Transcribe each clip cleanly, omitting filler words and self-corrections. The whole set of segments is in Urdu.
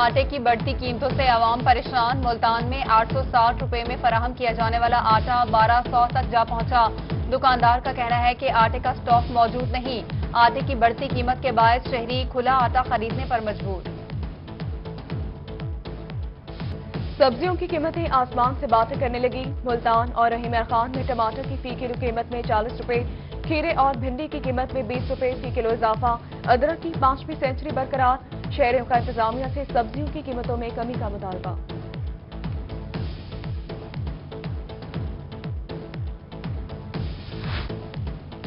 آٹے کی بڑھتی قیمتوں سے عوام پریشان۔ ملتان میں 860 روپے میں فراہم کیا جانے والا آٹا 1200 تک جا پہنچا۔ دکاندار کا کہنا ہے کہ آٹے کا سٹاک موجود نہیں۔ آٹے کی بڑھتی قیمت کے باعث شہری کھلا آٹا خریدنے پر مجبور۔ سبزیوں کی قیمتیں آسمان سے باتیں کرنے لگی۔ ملتان اور رحیم خان میں ٹماٹر کی فی کلو قیمت میں 40 روپے، کھیرے اور بھنڈی کی قیمت میں 20 روپے فی کلو اضافہ۔ ادرک کی 5ویں سینچری برقرار۔ شہریوں کا انتظامیہ سے سبزیوں کی قیمتوں میں کمی کا مطالبہ۔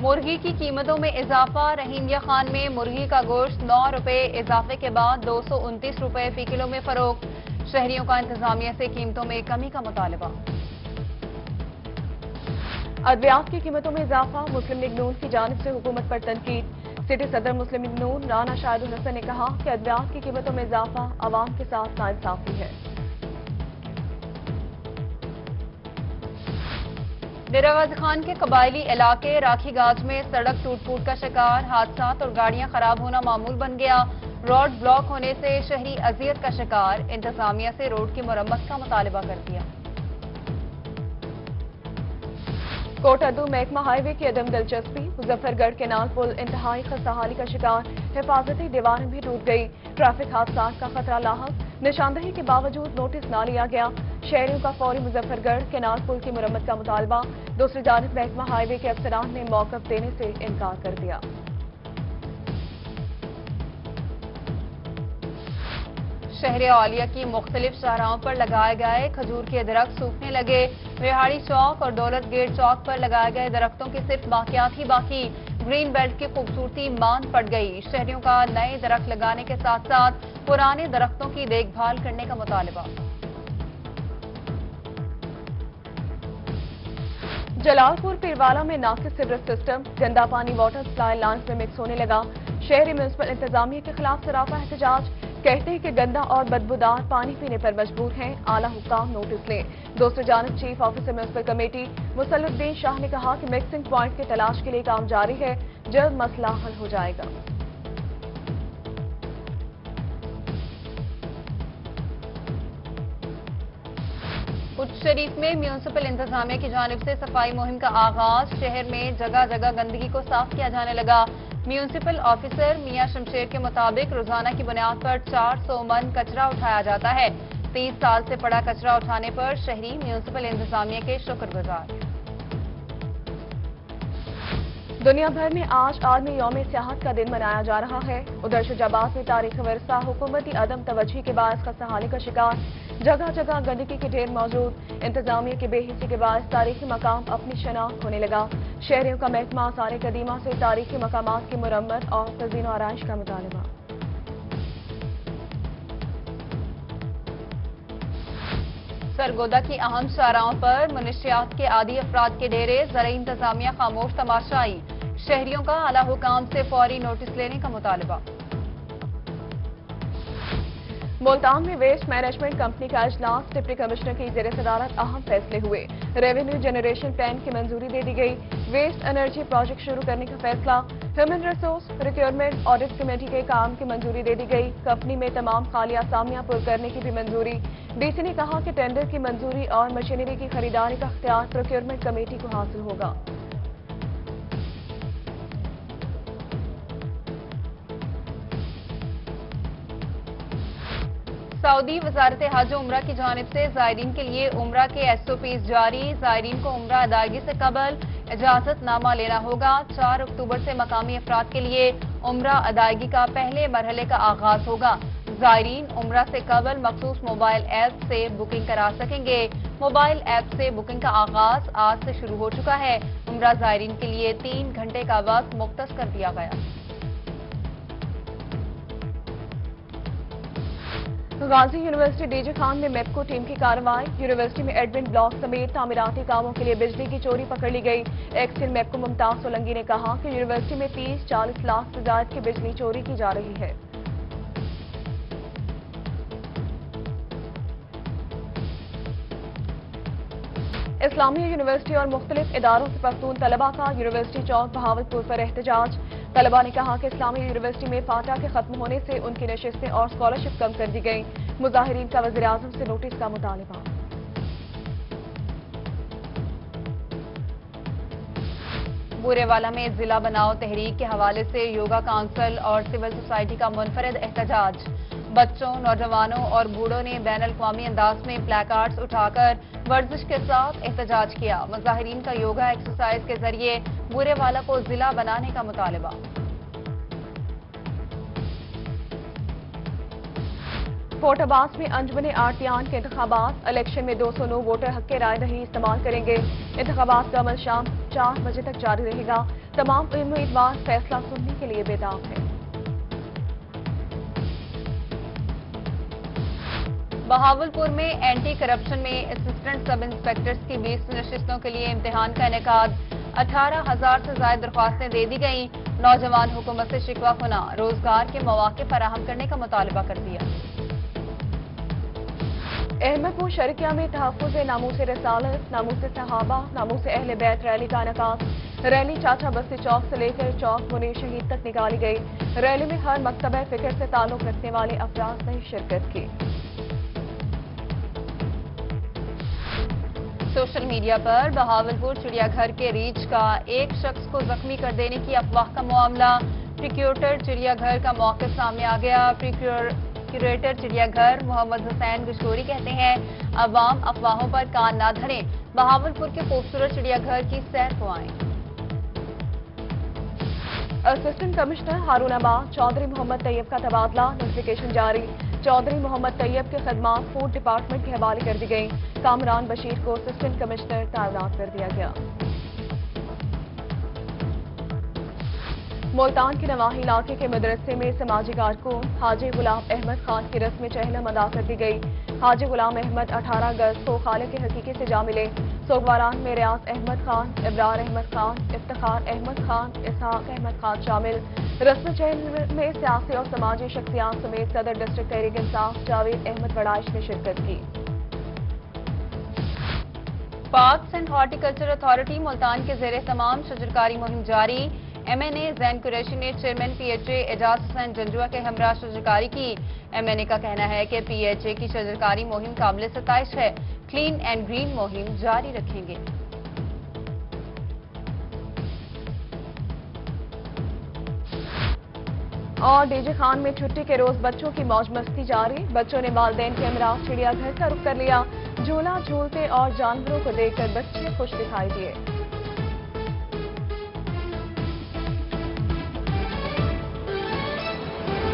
مرغی کی قیمتوں میں اضافہ۔ رحیمیہ خان میں مرغی کا گوشت 9 روپے اضافے کے بعد 229 روپے فی کلو میں فروخت۔ شہریوں کا انتظامیہ سے قیمتوں میں کمی کا مطالبہ۔ ادویات کی قیمتوں میں اضافہ۔ مسلم لیگ نون کی جانب سے حکومت پر تنقید۔ سٹی صدر مسلم لیگ نون رانا شاہد الحسن نے کہا کہ ادویات کی قیمتوں میں اضافہ عوام کے ساتھ ناانصافی ہے۔ ڈیرہ غازی خان کے قبائلی علاقے راکھی گاج میں سڑک ٹوٹ پھوٹ کا شکار۔ حادثات اور گاڑیاں خراب ہونا معمول بن گیا۔ روڈ بلاک ہونے سے شہری اذیت کا شکار۔ انتظامیہ سے روڈ کی مرمت کا مطالبہ کر دیا۔ کوٹ ادو محکمہ ہائی وے کی عدم دلچسپی۔ مظفر گڑھ کینال پل انتہائی خستہ حالی کا شکار۔ حفاظتی دیواریں بھی ٹوٹ گئی۔ ٹریفک حادثات کا خطرہ لاحق۔ نشاندہی کے باوجود نوٹس نہ لیا گیا۔ شہریوں کا فوری مظفر گڑھ کینال پل کی مرمت کا مطالبہ۔ دوسری جانب محکمہ ہائی وے کے افسران نے موقف دینے سے انکار کر دیا۔ شہر اولیا کی مختلف شاہراہوں پر لگائے گئے کھجور کے درخت سوکھنے لگے۔ ریہاڑی چوک اور دولت گیٹ چوک پر لگائے گئے درختوں کے صرف باقیات ہی باقی۔ گرین بیلٹ کی خوبصورتی ماند پڑ گئی۔ شہریوں کا نئے درخت لگانے کے ساتھ ساتھ پرانے درختوں کی دیکھ بھال کرنے کا مطالبہ۔ جلال پور پیروالا میں ناقص سیوریج سسٹم۔ گندا پانی واٹر سپلائی لائنز میں مکس ہونے لگا۔ شہری میونسپل انتظامیہ کے خلاف سراپا احتجاج۔ کہتے ہیں کہ گندا اور بدبودار پانی پینے پر مجبور ہیں۔ اعلیٰ حکام نوٹس لیں۔ دوسری جانب چیف آفیسر میونسپل کمیٹی مسل الدین شاہ نے کہا کہ مکسنگ پوائنٹ کی تلاش کے لیے کام جاری ہے، جلد مسئلہ حل ہو جائے گا۔ اچھ شریف میں میونسپل انتظامیہ کی جانب سے صفائی مہم کا آغاز۔ شہر میں جگہ جگہ گندگی کو صاف کیا جانے لگا۔ میونسپل آفیسر میاں شمشیر کے مطابق روزانہ کی بنیاد پر 400 من کچرا اٹھایا جاتا ہے۔ 30 سال سے پڑا کچرا اٹھانے پر شہری میونسپل انتظامیہ کے شکر گزار۔ دنیا بھر میں آج عالمی یوم سیاحت کا دن منایا جا رہا ہے۔ ادھر شجاع آباد میں تاریخی ورثہ حکومتی عدم توجہی کے باعث خستہ حالی کا شکار۔ جگہ جگہ گندگی کے ڈھیر موجود۔ انتظامیہ کی بے حسی کے باعث تاریخی مقام اپنی شناخت کھونے لگا۔ شہریوں کا محکمہ آثار قدیمہ سے تاریخی مقامات کی مرمت اور تزئین و آرائش کا مطالبہ۔ سرگودا کی اہم شاہراہوں پر منشیات کے عادی افراد کے ڈیرے۔ زرعی انتظامیہ خاموش تماشائی۔ شہریوں کا اعلیٰ حکام سے فوری نوٹس لینے کا مطالبہ۔ ملتان میں ویسٹ مینجمنٹ کمپنی کا اجلاس۔ ڈپٹی کمشنر کی زیر صدارت اہم فیصلے ہوئے۔ ریونیو جنریشن پلان کی منظوری دے دی گئی۔ ویسٹ انرجی پروجیکٹ شروع کرنے کا فیصلہ۔ Human resource requirement audit committee کے کام کی منظوری دے دی گئی۔ کمپنی میں تمام خالی اسامیاں پر کرنے کی بھی منظوری۔ ڈی سی نے کہا کہ ٹینڈر کی منظوری اور مشینری کی خریداری کا اختیار پروکیورمنٹ کمیٹی کو حاصل ہوگا۔ سعودی وزارت حج و عمرہ کی جانب سے زائرین کے لیے عمرہ کے ایس او پیز جاری۔ زائرین کو عمرہ ادائیگی سے قبل اجازت نامہ لینا ہوگا۔ 4 اکتوبر سے مقامی افراد کے لیے عمرہ ادائیگی کا پہلے مرحلے کا آغاز ہوگا۔ زائرین عمرہ سے قبل مخصوص موبائل ایپ سے بکنگ کرا سکیں گے۔ موبائل ایپ سے بکنگ کا آغاز آج سے شروع ہو چکا ہے۔ عمرہ زائرین کے لیے 3 گھنٹے کا وقت مختص کر دیا گیا۔ غازی یونیورسٹی ڈی جے خان میں میپکو ٹیم کی کارروائی۔ یونیورسٹی میں ایڈمن بلاک سمیت تعمیراتی کاموں کے لیے بجلی کی چوری پکڑ لی گئی۔ ایکسل میپکو ممتاز سولنگی نے کہا کہ یونیورسٹی میں 30-40 لاکھ سے زائد کی بجلی چوری کی جا رہی ہے۔ اسلامیہ یونیورسٹی اور مختلف اداروں سے پختون طلباء کا یونیورسٹی چوک بہاولپور پر احتجاج۔ طلبا نے کہا کہ اسلامی یونیورسٹی میں فاٹا کے ختم ہونے سے ان کی نشستیں اور اسکالرشپ کم کر دی گئی۔ مظاہرین کا وزیر اعظم سے نوٹس کا مطالبہ۔ بورے والا میں ضلع بناؤ تحریک کے حوالے سے یوگا کونسل اور سول سوسائٹی کا منفرد احتجاج۔ بچوں، نوجوانوں اور بوڑھوں نے بین الاقوامی انداز میں پلے کارڈز اٹھا کر ورزش کے ساتھ احتجاج کیا۔ مظاہرین کا یوگا ایکسرسائز کے ذریعے بورے والا کو ضلع بنانے کا مطالبہ۔ فورٹ عباس میں انجمن آرتیان کے انتخابات۔ الیکشن میں 209 ووٹر حق رائے دہی استعمال کریں گے۔ انتخابات کا عمل شام 4 بجے تک جاری رہے گا۔ تمام امیدوار فیصلہ سننے کے لیے بیدار ہیں۔ بہاولپور میں اینٹی کرپشن میں اسسٹنٹ سب انسپیکٹرز کی 20 نشستوں کے لیے امتحان کا انعقاد۔ 18,000 سے زائد درخواستیں دے دی گئیں۔ نوجوان حکومت سے شکوہ کناں روزگار کے مواقع فراہم کرنے کا مطالبہ کر دیا۔ احمد پور شرقیہ میں تحفظ ناموس رسالت، ناموس صحابہ، ناموس اہل بیت ریلی کا انعقاد۔ ریلی چاچا بستی چوک سے لے کر چوک منیر شہید تک نکالی گئی۔ ریلی میں ہر مکتبہ فکر سے تعلق رکھنے والے افراد نے شرکت کی۔ سوشل میڈیا پر بہاولپور چڑیا گھر کے ریچھ کا ایک شخص کو زخمی کر دینے کی افواہ کا معاملہ۔ پریکیوریٹر چڑیا گھر کا موقف سامنے آ گیا۔ کیوریٹر چڑیا گھر محمد حسین گشگوری کہتے ہیں عوام افواہوں پر کان نہ دھریں، بہاولپور کے خوبصورت چڑیا گھر کی سیر کو آئیں۔ اسسٹنٹ کمشنر ہارون آباد چودھری محمد طیب کا تبادلہ، نوٹیفیکیشن جاری۔ چودھری محمد طیب کی خدمات فوڈ ڈپارٹمنٹ کے حوالے کر دی گئی۔ کامران بشیر کو اسسٹنٹ کمشنر تعینات کر دیا گیا۔ ملتان کے نواحی علاقے کے مدرسے میں سماجی کارکن حاجی غلام احمد خان کی رسم چہلم ادا کر دی گئی۔ حاجی غلام احمد 18 اگست کو خالق حقیقی سے جا ملے۔ سوگواران میں ریاض احمد خان، ابرار احمد خان، افتخار احمد خان، اسحاق احمد خان شامل۔ رسم چہلم میں سیاسی اور سماجی شخصیات سمیت صدر ڈسٹرکٹ تحریک انصاف جاوید احمد وڑائش نے شرکت کی۔ Parks and horti culture authority Multan کے زیر اہتمام شجرکاری مہم جاری۔ ایم این اے زین قریشی نے چیئرمین پی ایچ اے اعجاز حسین جنجوعہ کے ہمراہ شجرکاری کی۔ ایم این اے کا کہنا ہے کہ پی ایچ اے کی شجرکاری مہم قابل ستائش ہے، کلین اینڈ گرین مہم جاری رکھیں گے۔ اور ڈی جے خان میں چھٹی کے روز بچوں کی موج مستی جاری۔ بچوں نے والدین کے ہمراہ چڑیا گھر کا رخ کر لیا۔ جھولا جھولتے اور جانوروں کو دیکھ کر بچے خوش دکھائی دیے۔